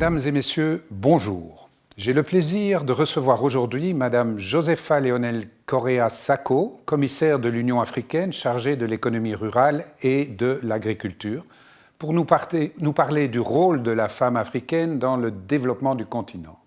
Mesdames et messieurs, bonjour. J'ai le plaisir de recevoir aujourd'hui Madame Josefa Leonel Correa Sacco, commissaire de l'Union africaine chargée de l'économie rurale et de l'agriculture, pour nous parler du rôle de la femme africaine dans le développement du continent.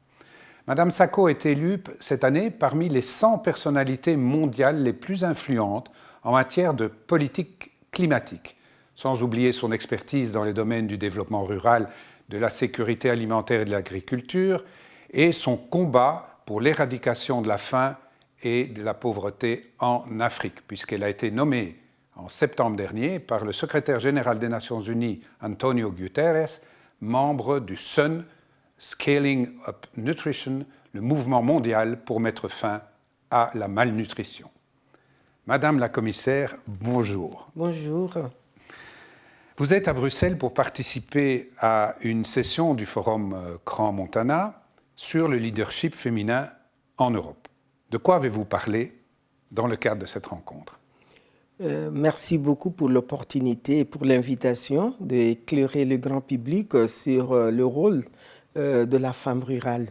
Madame Sacco est élue cette année parmi les 100 personnalités mondiales les plus influentes en matière de politique climatique, sans oublier son expertise dans les domaines du développement rural, de la sécurité alimentaire et de l'agriculture, et son combat pour l'éradication de la faim et de la pauvreté en Afrique, puisqu'elle a été nommée en septembre dernier par le secrétaire général des Nations Unies, Antonio Guterres, membre du SUN, Scaling Up Nutrition, le mouvement mondial pour mettre fin à la malnutrition. Madame la commissaire, bonjour. Bonjour. Vous êtes à Bruxelles pour participer à une session du Forum Crans-Montana sur le leadership féminin en Europe. De quoi avez-vous parlé dans le cadre de cette rencontre ? Merci beaucoup pour l'opportunité et pour l'invitation d'éclairer le grand public sur le rôle de la femme rurale.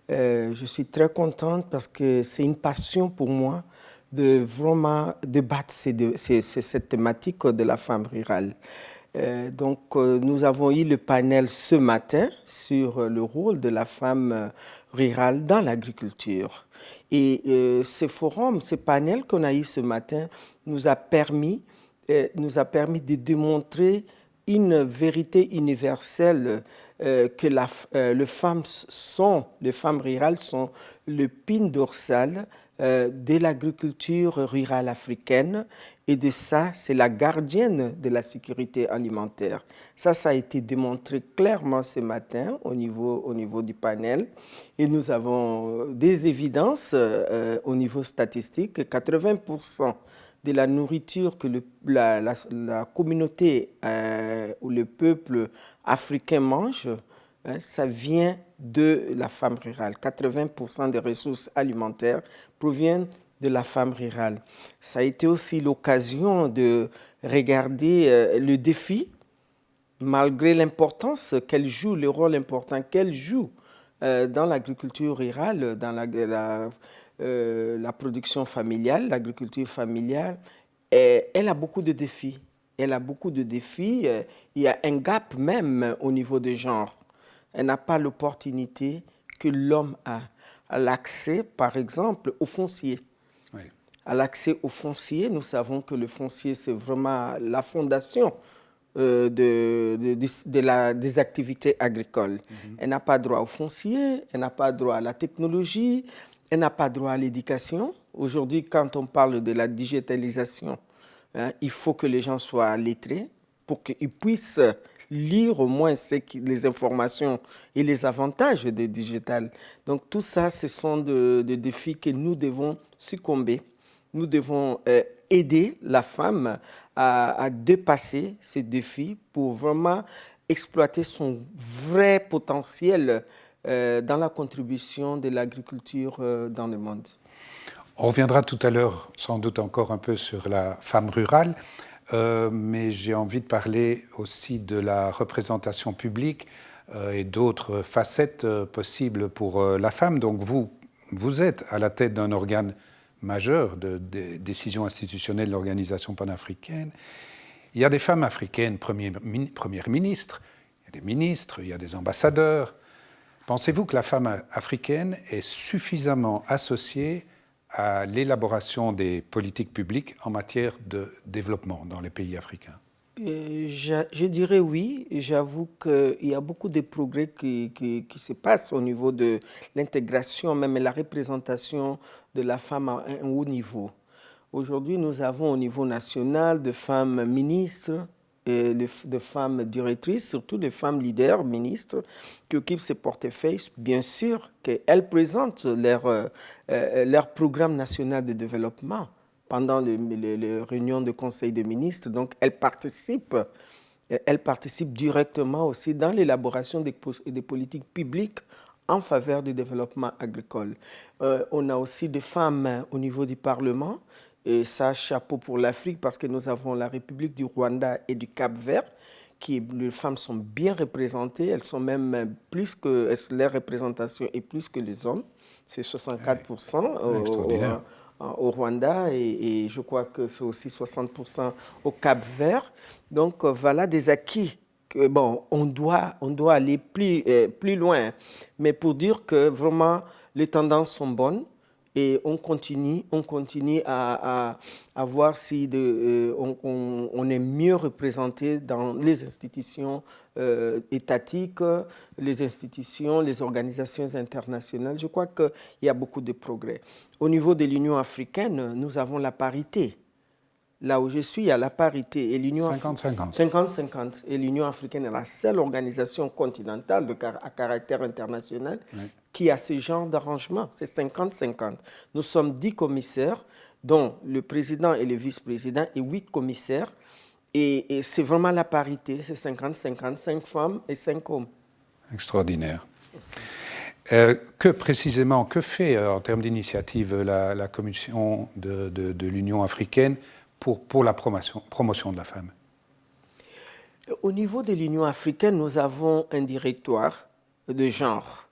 Je suis très contente parce que c'est une passion pour moi de vraiment débattre cette thématique de la femme rurale. Nous avons eu le panel ce matin sur le rôle de la femme rurale dans l'agriculture. Et ce panel qu'on a eu ce matin nous a permis de démontrer une vérité universelle que les femmes rurales sont le pin dorsal de l'agriculture rurale africaine, et de ça, c'est la gardienne de la sécurité alimentaire. Ça a été démontré clairement ce matin au niveau du panel, et nous avons des évidences au niveau statistique que 80% de la nourriture que la communauté ou le peuple africain mange, ça vient de la femme rurale. 80% des ressources alimentaires proviennent de la femme rurale. Ça a été aussi l'occasion de regarder le défi, malgré l'importance qu'elle joue, le rôle important qu'elle joue dans l'agriculture rurale, dans la production familiale, l'agriculture familiale. Et elle a beaucoup de défis. Il y a un gap même au niveau des genres. Elle n'a pas l'opportunité que l'homme a à l'accès, par exemple, au foncier. Oui. À l'accès au foncier, nous savons que le foncier, c'est vraiment la fondation des activités agricoles. Mm-hmm. Elle n'a pas droit au foncier, elle n'a pas droit à la technologie, elle n'a pas droit à l'éducation. Aujourd'hui, quand on parle de la digitalisation, il faut que les gens soient lettrés pour qu'ils puissent lire au moins les informations et les avantages du digital. Donc tout ça, ce sont des défis que nous devons succomber. Nous devons aider la femme à dépasser ces défis pour vraiment exploiter son vrai potentiel dans la contribution de l'agriculture dans le monde. On reviendra tout à l'heure sans doute encore un peu sur la femme rurale. Mais j'ai envie de parler aussi de la représentation publique et d'autres facettes possibles pour la femme. Donc vous êtes à la tête d'un organe majeur de décision institutionnelle de l'organisation panafricaine. Il y a des femmes africaines premières ministres, il y a des ministres, il y a des ambassadeurs. Pensez-vous que la femme africaine est suffisamment associée à l'élaboration des politiques publiques en matière de développement dans les pays africains? Je dirais oui. J'avoue qu'il y a beaucoup de progrès qui se passent au niveau de l'intégration, même la représentation de la femme à un haut niveau. Aujourd'hui, nous avons au niveau national de femmes ministres, de femmes directrices, surtout des femmes leaders, ministres, qui occupent ces portefeuilles. Bien sûr qu'elles présentent leur programme national de développement pendant les réunions de conseil des ministres. Donc, elles participent directement aussi dans l'élaboration des politiques publiques en faveur du développement agricole. On a aussi des femmes au niveau du Parlement. Et ça, chapeau pour l'Afrique, parce que nous avons la République du Rwanda et du Cap-Vert les femmes sont bien représentées, elles sont même leur représentation est plus que les hommes, c'est 64% Extraordinaire. au Rwanda et je crois que c'est aussi 60% au Cap-Vert. Donc voilà des acquis. Bon, on doit aller plus loin, mais pour dire que vraiment les tendances sont bonnes. Et on continue à voir si on est mieux représenté dans les institutions étatiques, les institutions, les organisations internationales. Je crois qu'il y a beaucoup de progrès. Au niveau de l'Union africaine, nous avons la parité. Là où je suis, il y a la parité. Et l'Union 50-50. 50-50. Et l'Union africaine est la seule organisation continentale à caractère international qui a ce genre d'arrangement. C'est 50-50. Nous sommes 10 commissaires, dont le président et le vice-président, et 8 commissaires. Et c'est vraiment la parité. C'est 50-50, 5 femmes et 5 hommes. Extraordinaire. Que fait en termes d'initiative la Commission de l'Union africaine pour la promotion de la femme? Au niveau de l'Union africaine, nous avons un directoire de genre.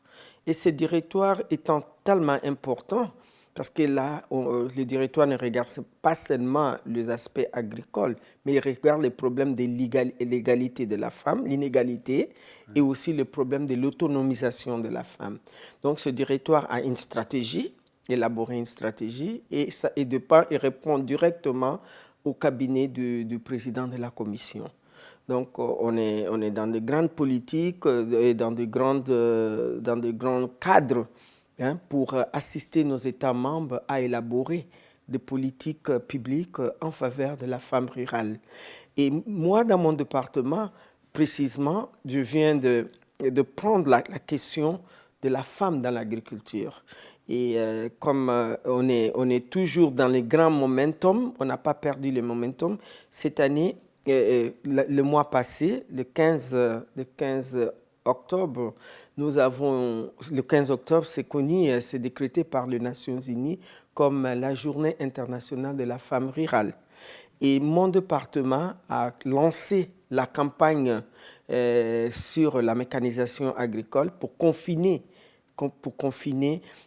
Et ce directoire étant tellement important, parce que là, le directoire ne regarde pas seulement les aspects agricoles, mais il regarde les problèmes de l'égalité de la femme, l'inégalité, et aussi le problème de l'autonomisation de la femme. Donc ce directoire a une stratégie, élaboré une stratégie, et de part, il répond directement au cabinet du président de la commission. Donc, on est dans de grandes politiques et dans de grands cadres pour assister nos États membres à élaborer des politiques publiques en faveur de la femme rurale. Et moi, dans mon département, précisément, je viens de prendre la question de la femme dans l'agriculture. Et comme on est toujours dans les grands momentum, on n'a pas perdu le momentum, cette année, le mois passé, le 15 octobre, le 15 octobre, c'est connu, c'est décrété par les Nations Unies comme la Journée internationale de la femme rurale. Et mon département a lancé la campagne sur la mécanisation agricole pour confiner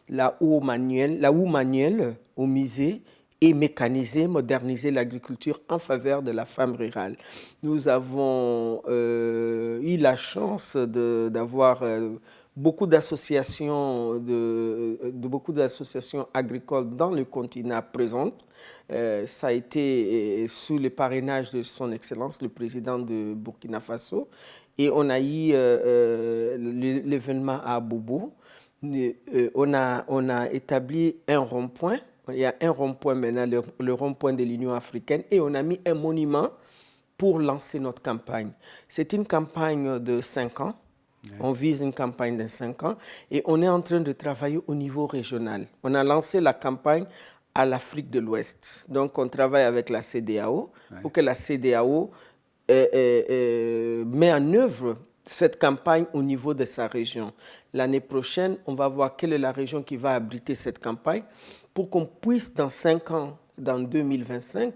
la houe manuelle au musée et mécaniser, moderniser l'agriculture en faveur de la femme rurale. Nous avons eu la chance d'avoir beaucoup d'associations agricoles dans le continent présentes. Ça a été sous le parrainage de son Excellence, le président de Burkina Faso. Et on a eu l'événement à Bobo. On a établi un rond-point. Il y a un rond-point maintenant, le rond-point de l'Union africaine, et on a mis un monument pour lancer notre campagne. C'est une campagne de 5 ans. Ouais. On vise une campagne de 5 ans et on est en train de travailler au niveau régional. On a lancé la campagne à l'Afrique de l'Ouest. Donc, on travaille avec la CEDEAO pour que la CEDEAO met en œuvre cette campagne au niveau de sa région. L'année prochaine, on va voir quelle est la région qui va abriter cette campagne pour qu'on puisse, dans 5 ans, dans 2025,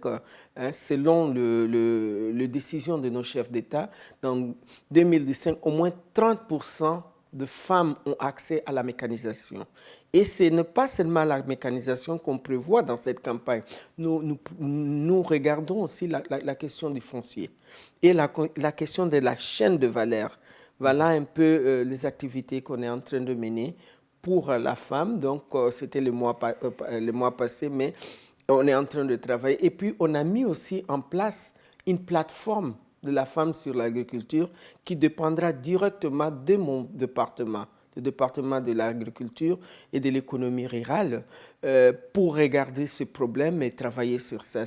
selon les décisions de nos chefs d'État, dans 2015, au moins 30% de femmes ont accès à la mécanisation. Et ce n'est pas seulement la mécanisation qu'on prévoit dans cette campagne. Nous regardons aussi la question du foncier et la question de la chaîne de valeur. Voilà un peu les activités qu'on est en train de mener pour la femme. Donc, c'était le mois passé, mais on est en train de travailler. Et puis, on a mis aussi en place une plateforme de la femme sur l'agriculture qui dépendra directement de mon département, le département de l'agriculture et de l'économie rurale, pour regarder ce problème et travailler sur ça.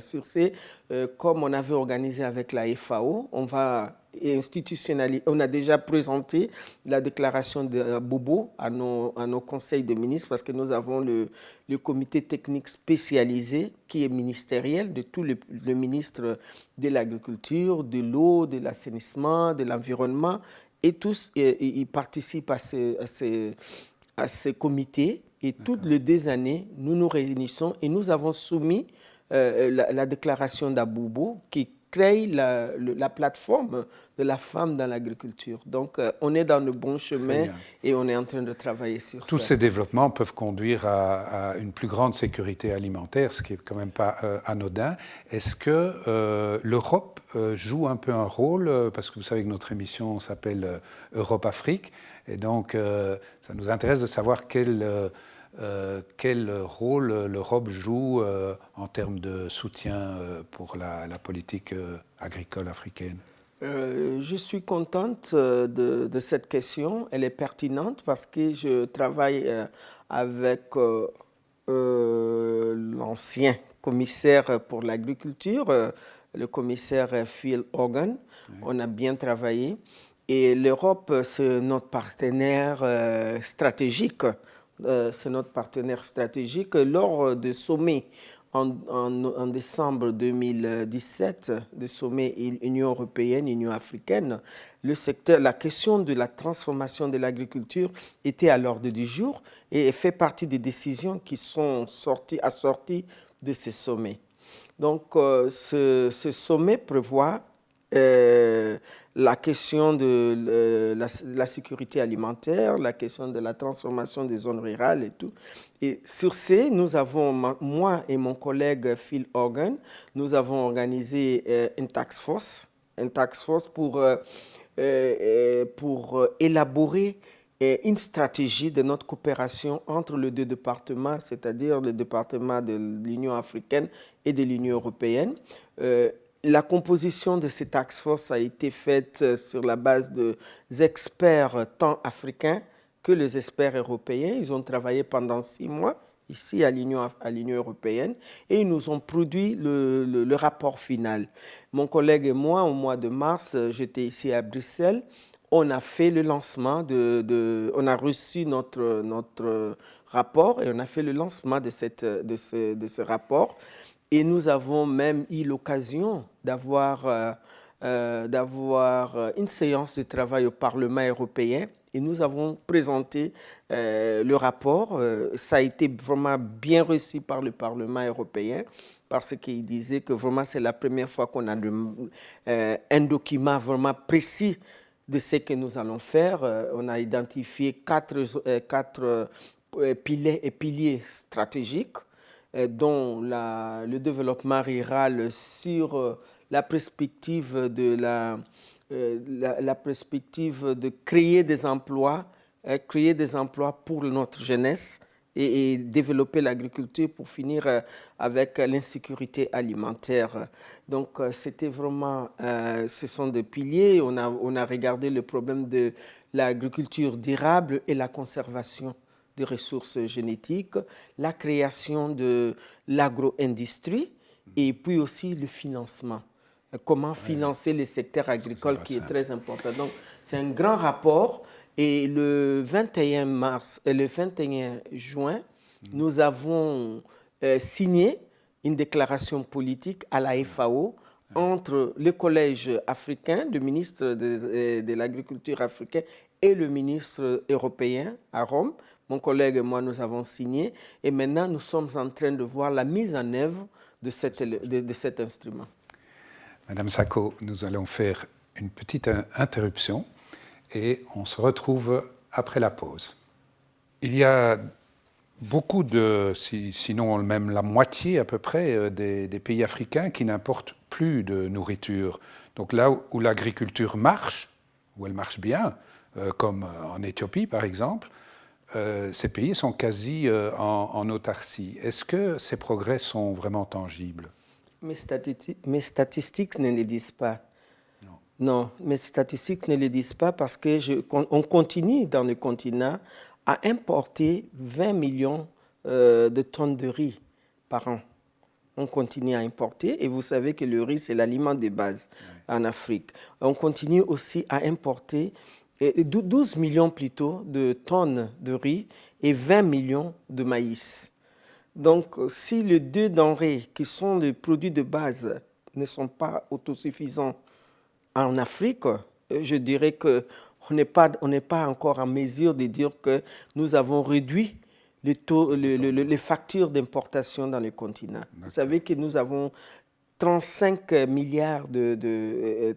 Comme on avait organisé avec la FAO, on va institutionnaliser. On a déjà présenté la déclaration de Bobo à nos conseils de ministres parce que nous avons le comité technique spécialisé qui est ministériel de tous les ministres de l'agriculture, de l'eau, de l'assainissement, de l'environnement. Et tous, ils participent à ce comité. Et toutes les 2 années, nous nous réunissons et nous avons soumis la déclaration d'Abobo qui crée la plateforme de la femme dans l'agriculture. Donc, on est dans le bon chemin et on est en train de travailler sur ça. Tous ces développements peuvent conduire à une plus grande sécurité alimentaire, ce qui n'est quand même pas anodin. Est-ce que l'Europe joue un peu un rôle, parce que vous savez que notre émission s'appelle Europe-Afrique, et donc ça nous intéresse de savoir quel rôle l'Europe joue en termes de soutien pour la politique agricole africaine? Je suis contente de cette question. Elle est pertinente parce que je travaille avec l'ancien commissaire pour l'agriculture, le commissaire Phil Hogan. Oui. On a bien travaillé. Et l'Europe, c'est notre partenaire stratégique. C'est notre partenaire stratégique lors de sommets en décembre 2017, le sommet Union européenne, Union africaine. La question de la transformation de l'agriculture était à l'ordre du jour et fait partie des décisions qui sont assorties de ce sommet. Donc, ce sommet prévoit la question de la sécurité alimentaire, la question de la transformation des zones rurales et tout. Et sur ce, nous avons, moi et mon collègue Phil Hogan, nous avons organisé une task force pour élaborer une stratégie de notre coopération entre les deux départements, c'est-à-dire le département de l'Union africaine et de l'Union européenne. La composition de cette task force a été faite sur la base des experts tant africains que les experts européens. Ils ont travaillé pendant 6 mois ici à l'Union européenne et ils nous ont produit le rapport final. Mon collègue et moi, au mois de mars, j'étais ici à Bruxelles. On a fait le lancement on a reçu notre rapport et on a fait le lancement de ce rapport. Et nous avons même eu l'occasion d'avoir une séance de travail au Parlement européen et nous avons présenté le rapport. Ça a été vraiment bien reçu par le Parlement européen parce qu'il disait que vraiment c'est la première fois qu'on a un document vraiment précis de ce que nous allons faire. On a identifié quatre piliers stratégiques, dont le développement rural sur la perspective de créer des emplois pour notre jeunesse et développer l'agriculture pour finir avec l'insécurité alimentaire. Donc, c'était vraiment, ce sont des piliers. On a regardé le problème de l'agriculture durable et la conservation des ressources génétiques, la création de l'agro-industrie et puis aussi le financement. Comment financer le secteur agricole qui est très important. Donc, c'est un grand rapport. Et le 21 mars et le 21 juin, nous avons signé une déclaration politique à la FAO entre le collège africain, le ministre de l'Agriculture africain et le ministre européen à Rome. Mon collègue et moi, nous avons signé. Et maintenant, nous sommes en train de voir la mise en œuvre de cet instrument. Madame Sacco, nous allons faire une petite interruption et on se retrouve après la pause. Il y a beaucoup sinon même la moitié à peu près des pays africains qui n'importent plus de nourriture. Donc là où l'agriculture marche, où elle marche bien, comme en Éthiopie par exemple, ces pays sont quasi en autarcie. Est-ce que ces progrès sont vraiment tangibles? Mes statistiques ne le disent pas. Non, mes statistiques ne le disent pas parce qu'on continue dans le continent à importer 20 millions de tonnes de riz par an. On continue à importer et vous savez que le riz, c'est l'aliment de base en Afrique. On continue aussi à importer 12 millions plutôt de tonnes de riz et 20 millions de maïs. Donc, si les deux denrées qui sont les produits de base ne sont pas autosuffisants en Afrique, je dirais qu'on n'est pas encore en mesure de dire que nous avons réduit les factures d'importation dans le continent. Vous savez que nous avons 35 milliards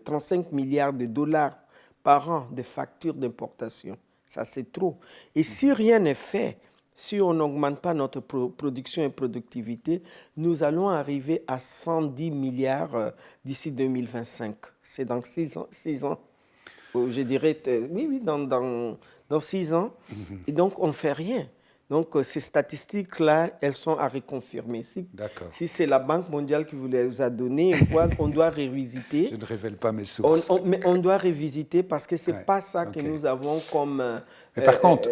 35 milliards de dollars par an de factures d'importation. Ça, c'est trop. Et si rien n'est fait, si on n'augmente pas notre production et productivité, nous allons arriver à 110 milliards d'ici 2025. C'est dans 6 ans, 6 ans. Je dirais, oui, dans 6 ans. Et donc, on ne fait rien. Donc, ces statistiques-là, elles sont à reconfirmer. Si c'est la Banque mondiale qui vous les a données, on doit révisiter. Je ne révèle pas mes sources. Mais on doit révisiter parce que ce n'est pas ça que nous avons comme par contre,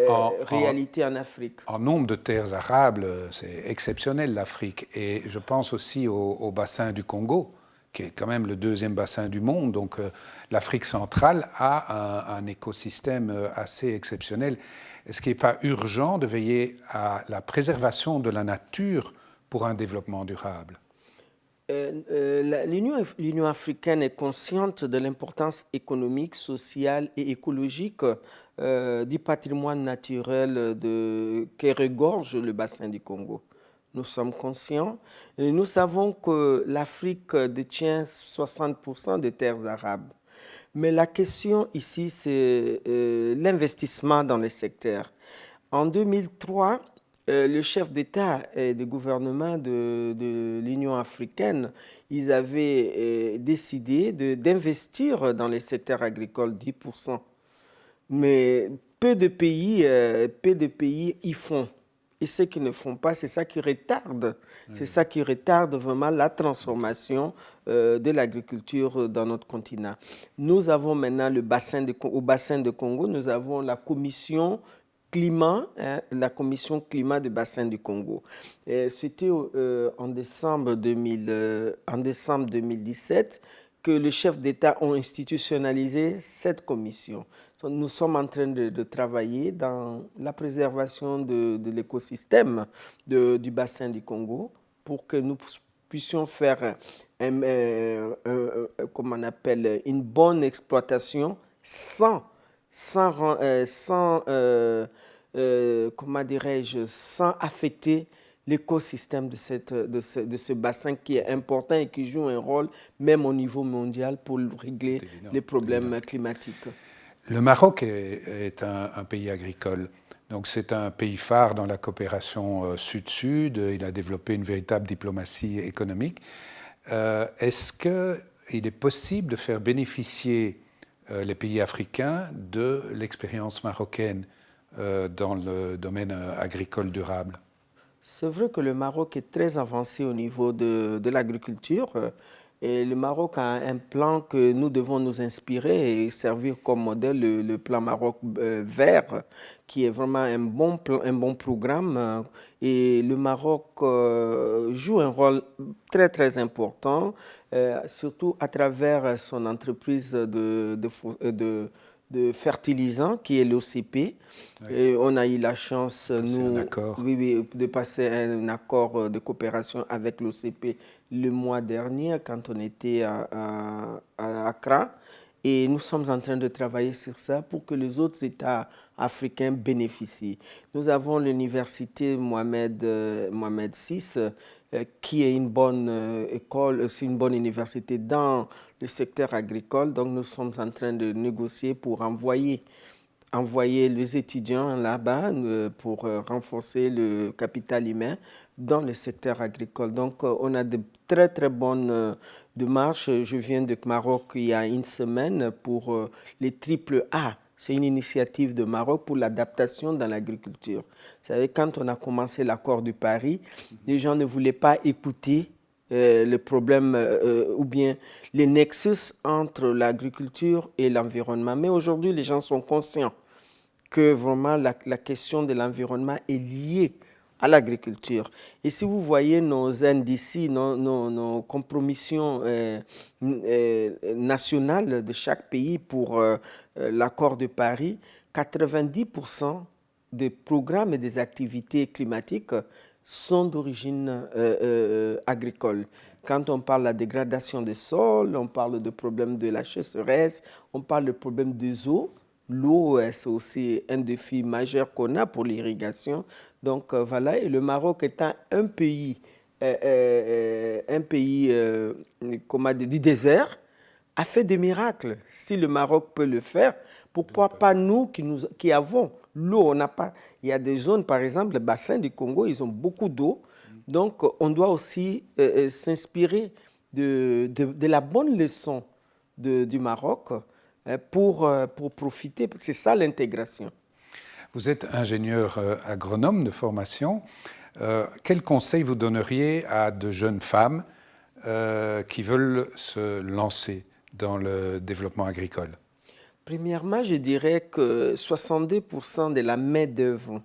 réalité en Afrique. En nombre de terres arables, c'est exceptionnel l'Afrique. Et je pense aussi au bassin du Congo, qui est quand même le deuxième bassin du monde. Donc l'Afrique centrale a un écosystème assez exceptionnel. Est-ce qu'il n'est pas urgent de veiller à la préservation de la nature pour un développement durable? L'Union africaine est consciente de l'importance économique, sociale et écologique du patrimoine naturel que regorge le bassin du Congo. Nous sommes conscients et nous savons que l'Afrique détient 60% des terres arables. Mais la question ici, c'est l'investissement dans les secteurs. En 2003, le chef d'État et de gouvernement de l'Union africaine, ils avaient décidé d'investir dans les secteurs agricoles 10%. Mais peu de pays y font. Et ceux qui ne font pas, c'est ça qui retarde. C'est ça qui retarde vraiment la transformation de l'agriculture dans notre continent. Nous avons maintenant au bassin de Congo, nous avons la commission climat, la commission climat du bassin du Congo. C'était en décembre 2017 que le chef d'État a institutionnalisé cette commission. Nous sommes en train de travailler dans la préservation de l'écosystème du bassin du Congo pour que nous puissions faire comment on appelle, une bonne exploitation sans comment dirais-je, sans affecter l'écosystème de ce bassin qui est important et qui joue un rôle même au niveau mondial pour régler les problèmes climatiques. Le Maroc est un pays agricole. Donc c'est un pays phare dans la coopération sud-sud. Il a développé une véritable diplomatie économique. Est-ce qu'il est possible de faire bénéficier les pays africains de l'expérience marocaine dans le domaine agricole durable? C'est vrai que le Maroc est très avancé au niveau de l'agriculture. Et le Maroc a un plan que nous devons nous inspirer et servir comme modèle, le plan Maroc vert, qui est vraiment un bon programme. Et le Maroc joue un rôle très, très important, surtout à travers son entreprise de fertilisants qui est l'OCP. Oui. On a eu la chance, de passer un accord de coopération avec l'OCP le mois dernier quand on était à Accra. Et nous sommes en train de travailler sur ça pour que les autres États africains bénéficient. Nous avons l'université Mohamed VI, qui est une bonne école, c'est une bonne université dans le secteur agricole. Donc nous sommes en train de négocier pour envoyer les étudiants là-bas pour renforcer le capital humain dans le secteur agricole. Donc, on a de très, très bonnes démarches. Je viens de Maroc il y a une semaine pour les triple A. C'est une initiative de Maroc pour l'adaptation dans l'agriculture. Vous savez, quand on a commencé l'accord de Paris, les gens ne voulaient pas écouter le problème ou bien les nexus entre l'agriculture et l'environnement. Mais aujourd'hui, les gens sont conscients que vraiment la question de l'environnement est liée à l'agriculture. Et si vous voyez nos NDC, nos compromissions nationales de chaque pays pour l'accord de Paris, 90% des programmes et des activités climatiques sont d'origine agricole. Quand on parle de la dégradation des sols, on parle de problèmes de la sécheresse, on parle de problèmes des eaux. L'eau, c'est aussi un défi majeur qu'on a pour l'irrigation. Donc voilà, et le Maroc étant un pays un pays du désert a fait des miracles. Si le Maroc peut le faire, pourquoi pas nous qui avons l'eau? On n'a pas. Il y a des zones, par exemple, le bassin du Congo, ils ont beaucoup d'eau. Donc, on doit aussi s'inspirer de la bonne leçon du Maroc pour profiter. C'est ça l'intégration. Vous êtes ingénieur agronome de formation. Quel conseil vous donneriez à de jeunes femmes qui veulent se lancer dans le développement agricole? Premièrement, je dirais que 62% de la main-d'œuvre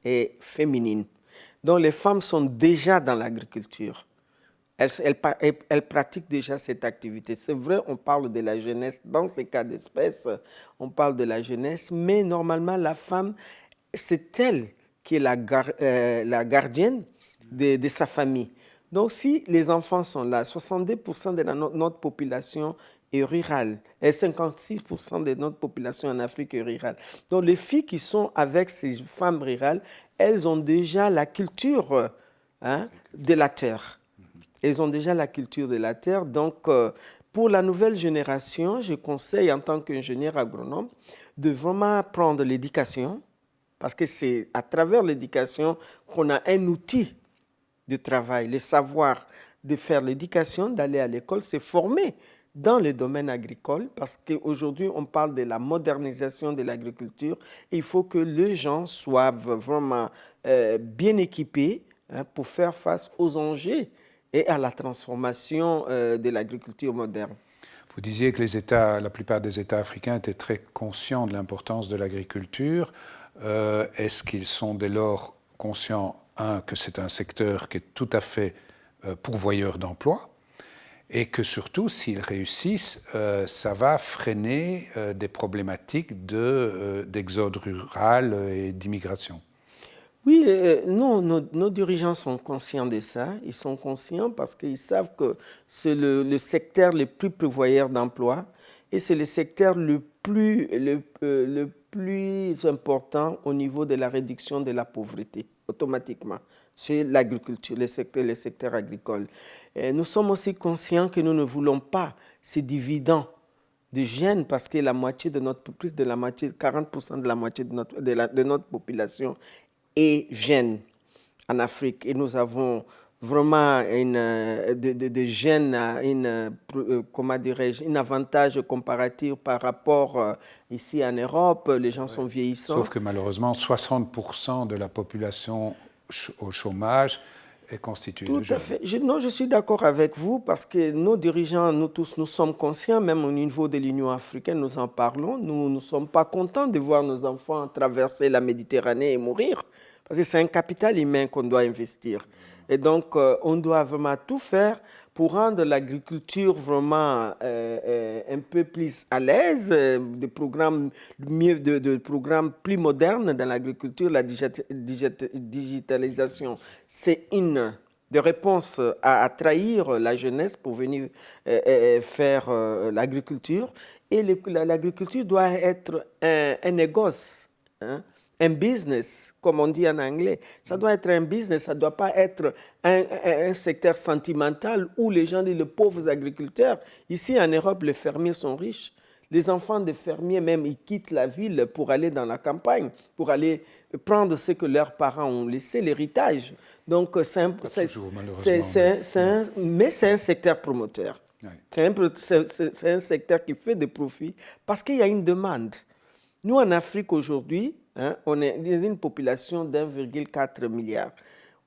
est féminine. Donc, les femmes sont déjà dans l'agriculture. Elles pratiquent déjà cette activité. C'est vrai, on parle de la jeunesse. Dans ces cas d'espèce, on parle de la jeunesse, mais normalement, la femme, c'est elle qui est la gardienne de sa famille. Donc, si les enfants sont là, 62% de notre population est rurale et 56% de notre population en Afrique est rurale. Donc, les filles qui sont avec ces femmes rurales, elles ont déjà la culture de la terre. Elles ont déjà la culture de la terre. Donc, pour la nouvelle génération, je conseille en tant qu'ingénieur agronome de vraiment prendre l'éducation, parce que c'est à travers l'éducation qu'on a un outil de travail, le savoir de faire l'éducation, d'aller à l'école, se former dans le domaine agricole, parce qu'aujourd'hui, on parle de la modernisation de l'agriculture. Il faut que les gens soient vraiment bien équipés pour faire face aux enjeux et à la transformation de l'agriculture moderne. Vous disiez que la plupart des États africains étaient très conscients de l'importance de l'agriculture. Est-ce qu'ils sont dès lors conscients, que c'est un secteur qui est tout à fait pourvoyeur d'emplois, et que surtout, s'ils réussissent, ça va freiner des problématiques d'exode rural et d'immigration? Oui, nos dirigeants sont conscients de ça. Ils sont conscients parce qu'ils savent que c'est le secteur le plus pourvoyeur d'emplois et c'est le secteur le plus important au niveau de la réduction de la pauvreté, automatiquement. C'est l'agriculture, le secteur agricole. Et nous sommes aussi conscients que nous ne voulons pas ces dividendes de jeunes parce que la moitié de notre, plus de la moitié, 40% de la moitié de notre population est jeune en Afrique. Et nous avons vraiment de jeunes, comment dirais-je, un avantage comparatif par rapport ici en Europe. Les gens sont vieillissants. Sauf que malheureusement, 60% de la population au chômage est constituée de jeunes. Tout à fait. Je suis d'accord avec vous parce que nos dirigeants, nous tous, nous sommes conscients, même au niveau de l'Union africaine, nous en parlons. Nous ne sommes pas contents de voir nos enfants traverser la Méditerranée et mourir parce que c'est un capital humain qu'on doit investir. Et donc, on doit vraiment tout faire pour rendre l'agriculture vraiment un peu plus à l'aise, des programmes programmes plus modernes dans l'agriculture, la digitalisation. C'est une des réponses à trahir la jeunesse pour venir faire l'agriculture. Et l'agriculture doit être un négoce, hein? Un business, comme on dit en anglais. Ça doit être un business, ça ne doit pas être un secteur sentimental où les gens disent les pauvres agriculteurs. Ici, en Europe, les fermiers sont riches. Les enfants des fermiers, même, ils quittent la ville pour aller dans la campagne, pour aller prendre ce que leurs parents ont laissé, l'héritage. Donc, mais c'est un secteur promoteur. Oui. C'est un secteur qui fait des profits parce qu'il y a une demande. Nous, en Afrique, aujourd'hui, on est dans une population d'1,4 milliard.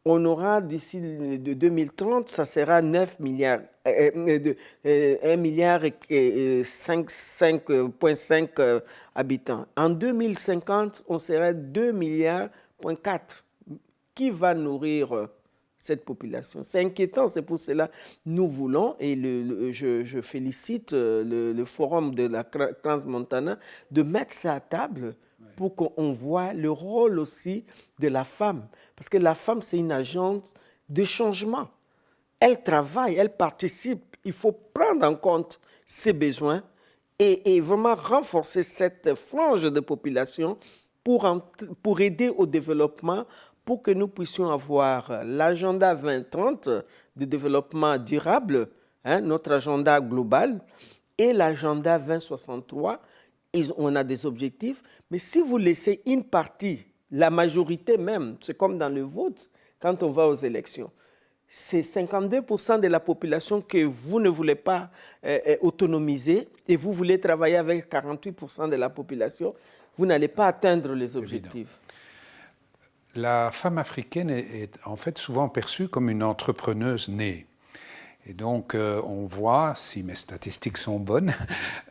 On aura d'ici 2030, ça sera 9 milliards, 1 milliard et 5,5 habitants. En 2050, on sera 2 milliards, 4. Qui va nourrir cette population? C'est inquiétant, c'est pour cela que nous voulons, et je félicite le forum de la Transmontana de mettre ça à table pour qu'on voit le rôle aussi de la femme. Parce que la femme, c'est une agente de changement. Elle travaille, elle participe. Il faut prendre en compte ses besoins et vraiment renforcer cette frange de population pour aider au développement, pour que nous puissions avoir l'agenda 2030 de développement durable, notre agenda global, et l'agenda 2063. On a des objectifs, mais si vous laissez une partie, la majorité même, c'est comme dans le vote, quand on va aux élections, c'est 52% de la population que vous ne voulez pas autonomiser et vous voulez travailler avec 48% de la population, vous n'allez pas atteindre les objectifs. Évident. La femme africaine est en fait souvent perçue comme une entrepreneuse née. Et donc, on voit, si mes statistiques sont bonnes,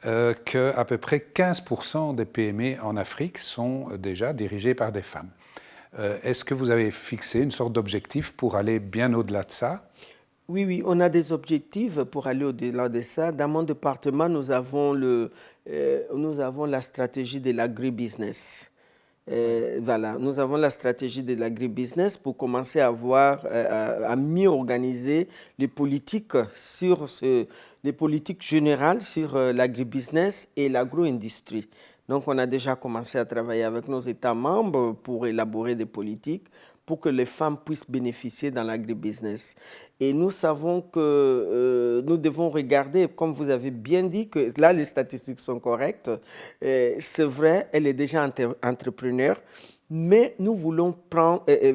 qu'à peu près 15% des PME en Afrique sont déjà dirigées par des femmes. Est-ce que vous avez fixé une sorte d'objectif pour aller bien au-delà de ça? Oui, on a des objectifs pour aller au-delà de ça. Dans mon département, nous avons la stratégie de l'agribusiness. Voilà, nous avons la stratégie de l'agribusiness pour commencer à mieux organiser les politiques générales sur l'agribusiness et l'agro-industrie. Donc, on a déjà commencé à travailler avec nos États membres pour élaborer des politiques pour que les femmes puissent bénéficier dans l'agribusiness. Et nous savons que nous devons regarder, comme vous avez bien dit, que là, les statistiques sont correctes. C'est vrai, elle est déjà entrepreneur, mais nous voulons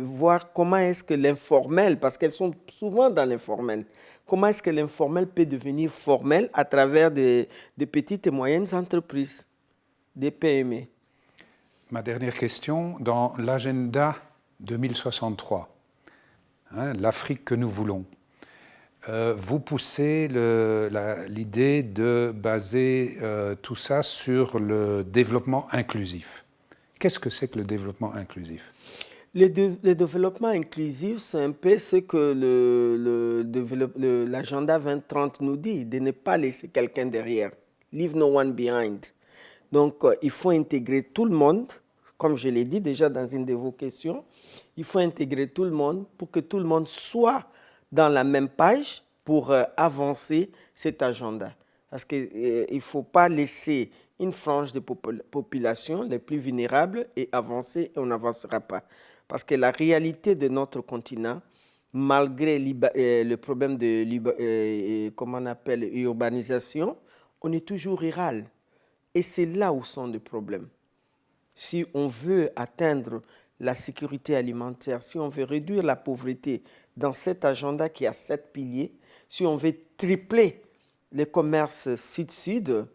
voir comment est-ce que l'informel, parce qu'elles sont souvent dans l'informel, comment est-ce que l'informel peut devenir formel à travers des petites et moyennes entreprises, des PME. Ma dernière question, dans l'agenda 2063, l'Afrique que nous voulons, vous poussez l'idée de baser tout ça sur le développement inclusif. Qu'est-ce que c'est que le développement inclusif? Le développement inclusif, c'est un peu ce que l'agenda 2030 nous dit, de ne pas laisser quelqu'un derrière. Leave no one behind. Donc, il faut intégrer tout le monde, comme je l'ai dit déjà dans une de vos questions. Il faut intégrer tout le monde pour que tout le monde soit dans la même page pour avancer cet agenda. Parce qu'il ne faut pas laisser une frange de population les plus vulnérables et avancer, et on n'avancera pas. Parce que la réalité de notre continent, malgré le problème de comment on appelle, urbanisation, on est toujours rural. Et c'est là où sont les problèmes. Si on veut atteindre la sécurité alimentaire, si on veut réduire la pauvreté dans cet agenda qui a 7 piliers, si on veut tripler les commerces sud-sud,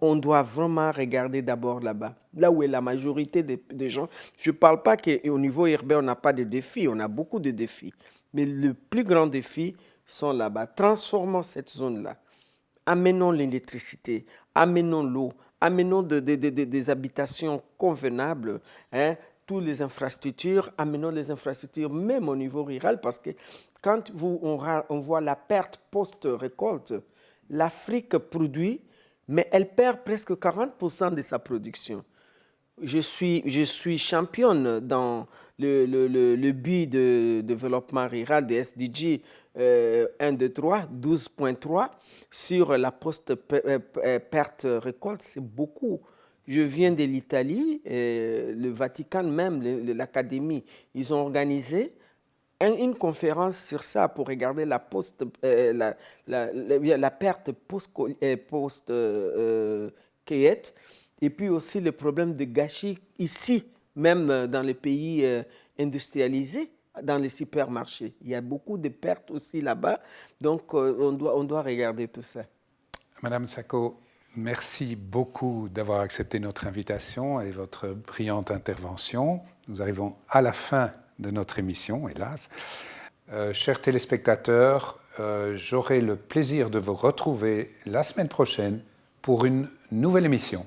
on doit vraiment regarder d'abord là-bas, là où est la majorité des gens. Je ne parle pas qu'au niveau urbain, on n'a pas de défis, on a beaucoup de défis. Mais le plus grand défi sont là-bas. Transformons cette zone-là. Amenons l'électricité, amenons l'eau, amenons des habitations convenables, toutes les infrastructures, amenons les infrastructures même au niveau rural, parce que quand on voit la perte post-récolte, l'Afrique produit, mais elle perd presque 40% de sa production. Je suis championne dans le but de développement rural des SDG 1, 2, 3, 12.3 sur la post-perte-récolte, c'est beaucoup. Je viens de l'Italie, le Vatican même, l'Académie, ils ont organisé une conférence sur ça pour regarder la perte post-cueillette. Et puis aussi le problème de gâchis ici, même dans les pays industrialisés, dans les supermarchés. Il y a beaucoup de pertes aussi là-bas, donc on doit regarder tout ça. Madame Sacco, merci beaucoup d'avoir accepté notre invitation et votre brillante intervention. Nous arrivons à la fin de notre émission, hélas. Chers téléspectateurs, j'aurai le plaisir de vous retrouver la semaine prochaine pour une nouvelle émission.